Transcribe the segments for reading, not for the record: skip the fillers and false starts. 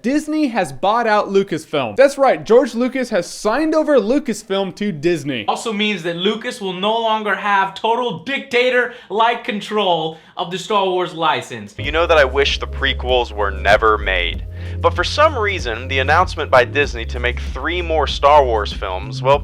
Disney has bought out Lucasfilm. That's right, George Lucas has signed over Lucasfilm to Disney. Also means that Lucas will no longer have total dictator-like control of the Star Wars license. You know that I wish the prequels were never made. But for some reason, the announcement by Disney to make 3 more Star Wars films, well,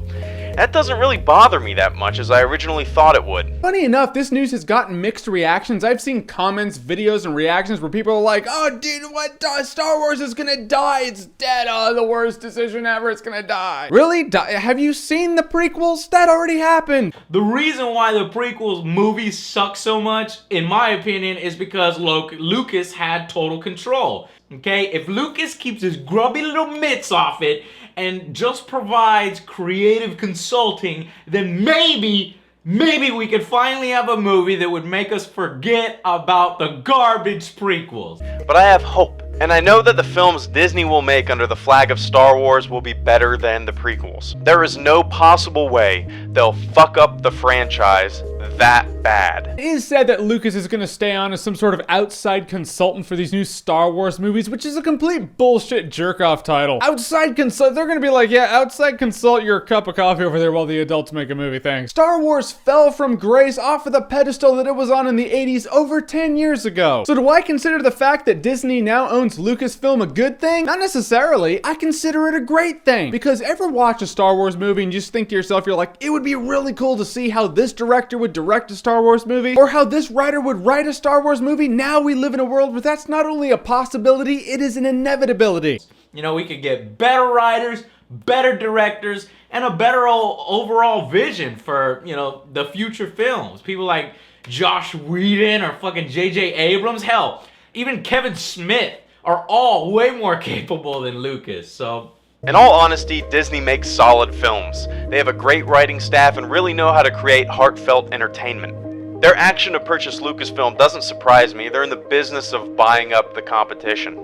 that doesn't really bother me that much as I originally thought it would. Funny enough, this news has gotten mixed reactions. I've seen comments, videos, and reactions where people are like, oh dude, what? Star Wars is gonna die, it's dead, oh, the worst decision ever, it's gonna die. Really? Have you seen the prequels? That already happened. The reason why the prequels movies suck so much, in my opinion, is because Lucas had total control. Okay, if Lucas keeps his grubby little mitts off it and just provides creative consulting, then maybe we could finally have a movie that would make us forget about the garbage prequels. But I have hope, and I know that the films Disney will make under the flag of Star Wars will be better than the prequels. There is no possible way they'll fuck up the franchise that bad. It is said that Lucas is going to stay on as some sort of outside consultant for these new Star Wars movies, which is a complete bullshit jerk-off title. Outside consult, they're going to be like, yeah, outside consult your cup of coffee over there while the adults make a movie, thanks. Star Wars fell from grace off of the pedestal that it was on in the 80s over 10 years ago. So do I consider the fact that Disney now owns Lucasfilm a good thing? Not necessarily. I consider it a great thing. Because ever watch a Star Wars movie and just think to yourself, you're like, it would be really cool to see how this director would direct a Star Wars movie, or how this writer would write a Star Wars movie. Now we live in a world where that's not only a possibility, it is an inevitability. You know, we could get better writers, better directors, and a better overall vision for, you know, the future films. People like Josh Whedon or fucking J.J. Abrams, hell, even Kevin Smith are all way more capable than Lucas, so... In all honesty, Disney makes solid films. They have a great writing staff and really know how to create heartfelt entertainment. Their action to purchase Lucasfilm doesn't surprise me. They're in the business of buying up the competition.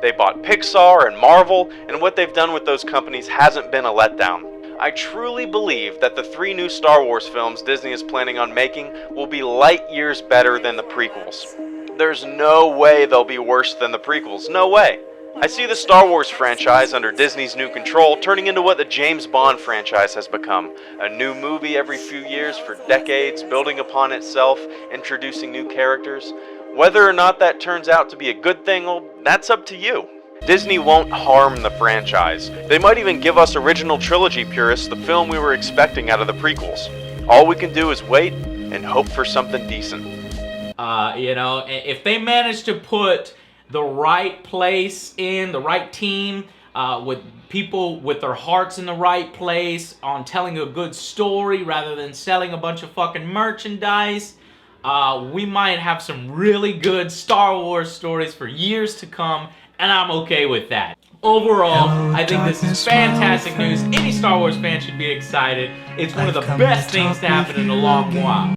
They bought Pixar and Marvel, and what they've done with those companies hasn't been a letdown. I truly believe that the 3 new Star Wars films Disney is planning on making will be light years better than the prequels. There's no way they'll be worse than the prequels, no way. I see the Star Wars franchise under Disney's new control turning into what the James Bond franchise has become. A new movie every few years for decades, building upon itself, introducing new characters. Whether or not that turns out to be a good thing, well, that's up to you. Disney won't harm the franchise. They might even give us original trilogy purists the film we were expecting out of the prequels. All we can do is wait and hope for something decent. You know, if they manage to put the right place in, the right team, with people with their hearts in the right place on telling a good story rather than selling a bunch of fucking merchandise, we might have some really good Star Wars stories for years to come, and I'm okay with that. Overall, I think this is fantastic news. Any Star Wars fan should be excited. It's one of the best things to happen in a long while.